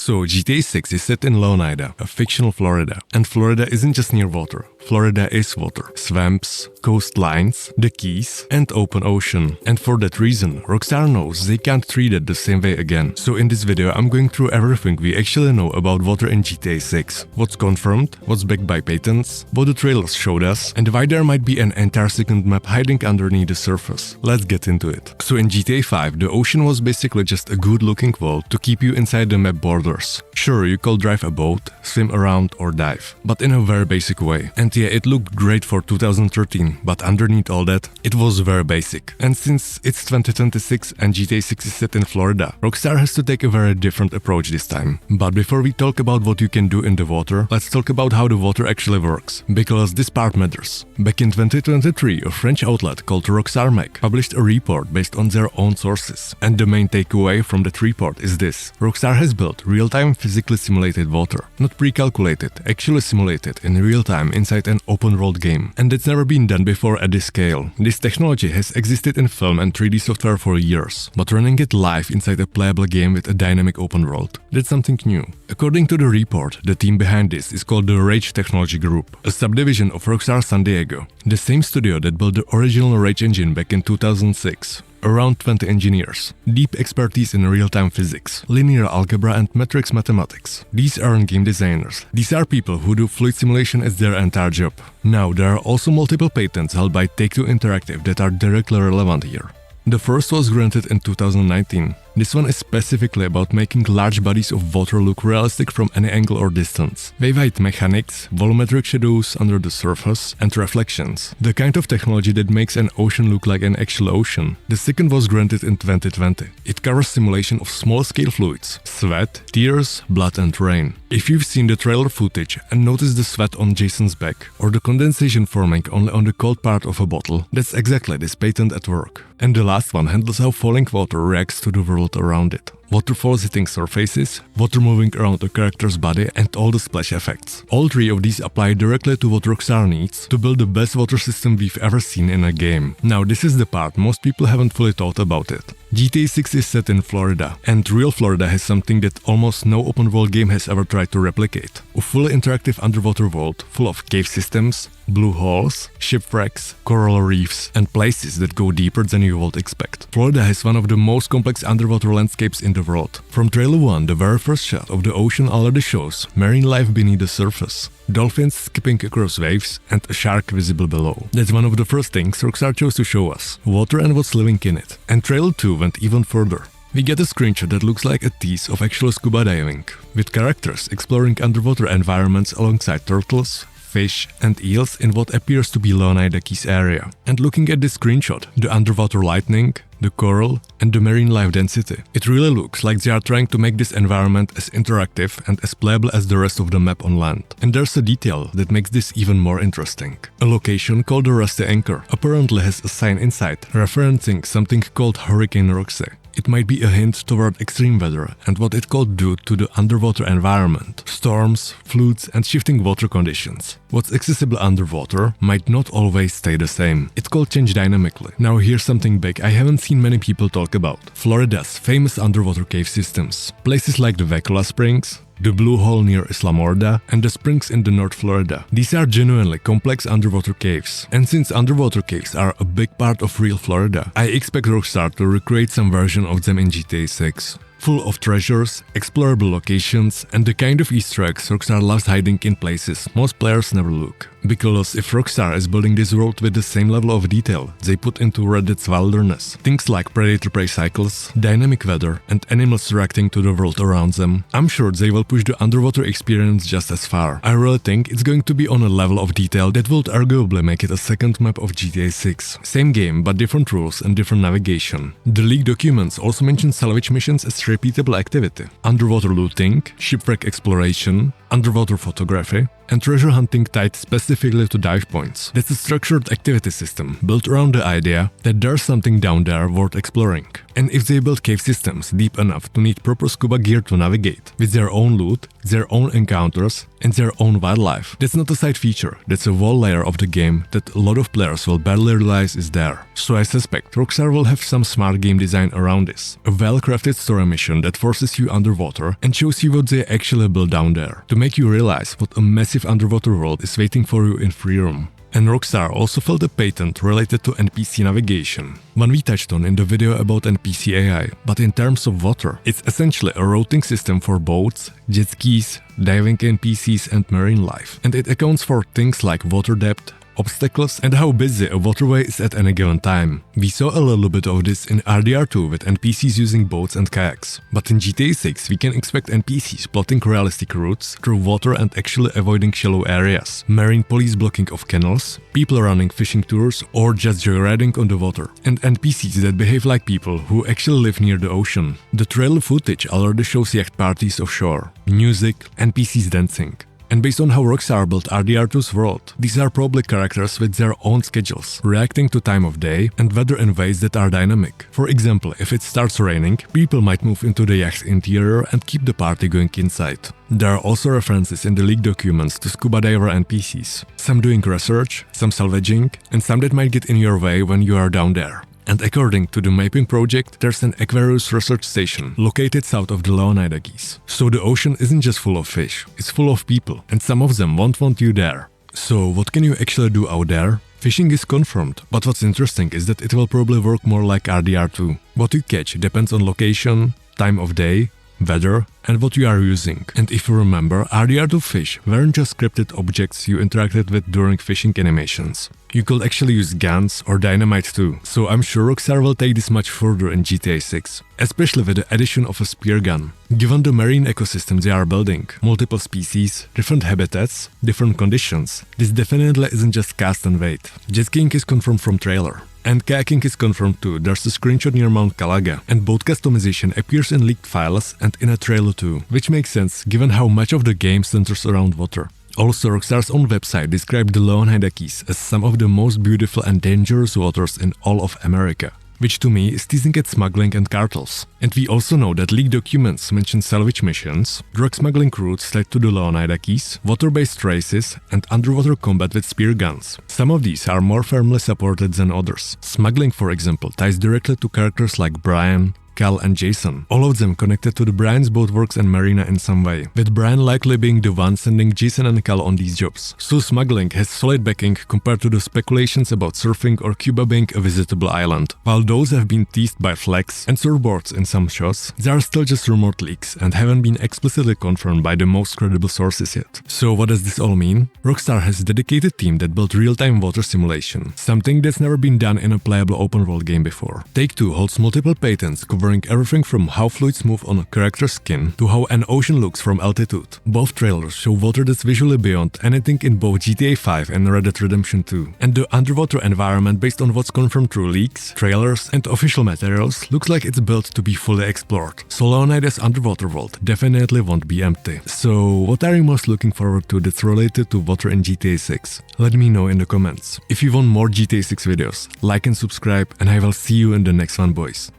So GTA 6 is set in Leonida, a fictional Florida. And Florida isn't just near water. Florida is water. Swamps, coastlines, the Keys, and open ocean. And for that reason, Rockstar knows they can't treat it the same way again. So in this video I'm going through everything we actually know about water in GTA 6. What's confirmed, what's backed by patents, what the trailers showed us, and why there might be an entire second map hiding underneath the surface. Let's get into it. So in GTA 5, the ocean was basically just a good looking wall to keep you inside the map borders. Sure, you could drive a boat, swim around or dive, but in a very basic way. And yeah, it looked great for 2013, but underneath all that, it was very basic. And since it's 2026 and GTA 6 is set in Florida, Rockstar has to take a very different approach this time. But before we talk about what you can do in the water, let's talk about how the water actually works, because this part matters. Back in 2023, a French outlet called Rockstar Mag published a report based on their own sources. And the main takeaway from that report is this: Rockstar has built real-time physically simulated water. Not pre-calculated, actually simulated in real time inside an open-world game. And it's never been done before at this scale. This technology has existed in film and 3D software for years, but running it live inside a playable game with a dynamic open world, that's something new. According to the report, the team behind this is called the Rage Technology Group, a subdivision of Rockstar San Diego, the same studio that built the original Rage engine back in 2006. Around 20 engineers, deep expertise in real-time physics, linear algebra and matrix mathematics. These aren't game designers. These are people who do fluid simulation as their entire job. Now, there are also multiple patents held by Take-Two Interactive that are directly relevant here. The first was granted in 2019. This one is specifically about making large bodies of water look realistic from any angle or distance. Wave-height mechanics, volumetric shadows under the surface, and reflections. The kind of technology that makes an ocean look like an actual ocean. The second was granted in 2020. It covers simulation of small-scale fluids, sweat, tears, blood and rain. If you've seen the trailer footage and noticed the sweat on Jason's back, or the condensation forming only on the cold part of a bottle, that's exactly this patent at work. And the last one handles how falling water reacts to the world around it. Waterfalls hitting surfaces, water moving around a character's body, and all the splash effects. All three of these apply directly to what Rockstar needs to build the best water system we've ever seen in a game. Now this is the part most people haven't fully thought about it. GTA 6 is set in Florida, and real Florida has something that almost no open-world game has ever tried to replicate. A fully interactive underwater world full of cave systems, blue holes, shipwrecks, coral reefs, and places that go deeper than you would expect. Florida has one of the most complex underwater landscapes in the world. From trailer 1, the very first shot of the ocean already shows marine life beneath the surface. Dolphins skipping across waves and a shark visible below. That's one of the first things Rockstar chose to show us. Water and what's living in it. And trailer 2 went even further. We get a screenshot that looks like a tease of actual scuba diving, with characters exploring underwater environments alongside turtles, fish and eels in what appears to be Leonida Keys area. And looking at this screenshot, the underwater lightning, the coral and the marine life density, it really looks like they are trying to make this environment as interactive and as playable as the rest of the map on land. And there's a detail that makes this even more interesting. A location called the Rusty Anchor apparently has a sign inside referencing something called Hurricane Roxy. It might be a hint toward extreme weather and what it could do to the underwater environment. Storms, floods and shifting water conditions. What's accessible underwater might not always stay the same. It could change dynamically. Now here's something big I haven't seen many people talk about. Florida's famous underwater cave systems. Places like the Vacula Springs, the Blue Hole near Isla Morda, and the springs in the North Florida. These are genuinely complex underwater caves. And since underwater caves are a big part of real Florida, I expect Rockstar to recreate some version of them in GTA 6. Full of treasures, explorable locations, and the kind of Easter eggs Rockstar loves hiding in places most players never look. Because if Rockstar is building this world with the same level of detail they put into Reddit's wilderness, things like predator-prey cycles, dynamic weather, and animals reacting to the world around them, I'm sure they will push the underwater experience just as far. I really think it's going to be on a level of detail that would arguably make it a second map of GTA 6. Same game, but different rules and different navigation. The leaked documents also mention salvage missions as repeatable activity, underwater looting, shipwreck exploration, underwater photography, and treasure hunting tied specifically to dive points. That's a structured activity system built around the idea that there's something down there worth exploring. And if they build cave systems deep enough to need proper scuba gear to navigate, with their own loot, their own encounters, and their own wildlife, that's not a side feature, that's a whole layer of the game that a lot of players will barely realize is there. So I suspect Rockstar will have some smart game design around this. A well-crafted story mission that forces you underwater and shows you what they actually built down there, to make you realize what a massive underwater world is waiting for you in free roam. And Rockstar also filed a patent related to NPC navigation, one we touched on in the video about NPC AI, but in terms of water, it's essentially a routing system for boats, jet skis, diving NPCs and marine life, and it accounts for things like water depth, obstacles, and how busy a waterway is at any given time. We saw a little bit of this in RDR2 with NPCs using boats and kayaks, but in GTA 6 we can expect NPCs plotting realistic routes through water and actually avoiding shallow areas, marine police blocking off canals, people running fishing tours, or just joyriding on the water, and NPCs that behave like people who actually live near the ocean. The trailer footage already shows yacht parties offshore, music, NPCs dancing. And based on how Rockstar built RDR2's world, these are probably characters with their own schedules, reacting to time of day and weather in ways that are dynamic. For example, if it starts raining, people might move into the yacht's interior and keep the party going inside. There are also references in the leaked documents to scuba diver NPCs, some doing research, some salvaging, and some that might get in your way when you are down there. And according to the mapping project, there's an Aquarius research station located south of the Leonida Keys. So the ocean isn't just full of fish, it's full of people, and some of them won't want you there. So what can you actually do out there? Fishing is confirmed, but what's interesting is that it will probably work more like RDR2. What you catch depends on location, time of day, weather, and what you are using. And if you remember, RDR2 fish weren't just scripted objects you interacted with during fishing animations. You could actually use guns or dynamite too, so I'm sure Rockstar will take this much further in GTA 6, especially with the addition of a spear gun. Given the marine ecosystem they are building, multiple species, different habitats, different conditions, this definitely isn't just cast and wait. Jet skiing is confirmed from trailer. And kayaking is confirmed too, there's a screenshot near Mount Calaga, and boat customization appears in leaked files and in a trailer too, which makes sense given how much of the game centers around water. Also, Rockstar's own website described the Leonida Keys as some of the most beautiful and dangerous waters in all of America, which to me is teasing at smuggling and cartels. And we also know that leaked documents mention salvage missions, drug smuggling routes led to the Leonida Keys, water-based races, and underwater combat with spear guns. Some of these are more firmly supported than others. Smuggling, for example, ties directly to characters like Brian, Cal and Jason, all of them connected to the Brian's boatworks and marina in some way, with Brian likely being the one sending Jason and Cal on these jobs. So smuggling has solid backing compared to the speculations about surfing or Cuba being a visitable island. While those have been teased by flags and surfboards in some shots, they are still just rumored leaks and haven't been explicitly confirmed by the most credible sources yet. So what does this all mean? Rockstar has a dedicated team that built real-time water simulation, something that's never been done in a playable open-world game before. Take-Two holds multiple patents covering everything from how fluids move on a character's skin to how an ocean looks from altitude. Both trailers show water that's visually beyond anything in both GTA 5 and Red Dead Redemption 2. And the underwater environment, based on what's confirmed through leaks, trailers, and official materials, looks like it's built to be fully explored. So Leonida's underwater world definitely won't be empty. So what are you most looking forward to that's related to water in GTA 6? Let me know in the comments. If you want more GTA 6 videos, like and subscribe, and I will see you in the next one, boys.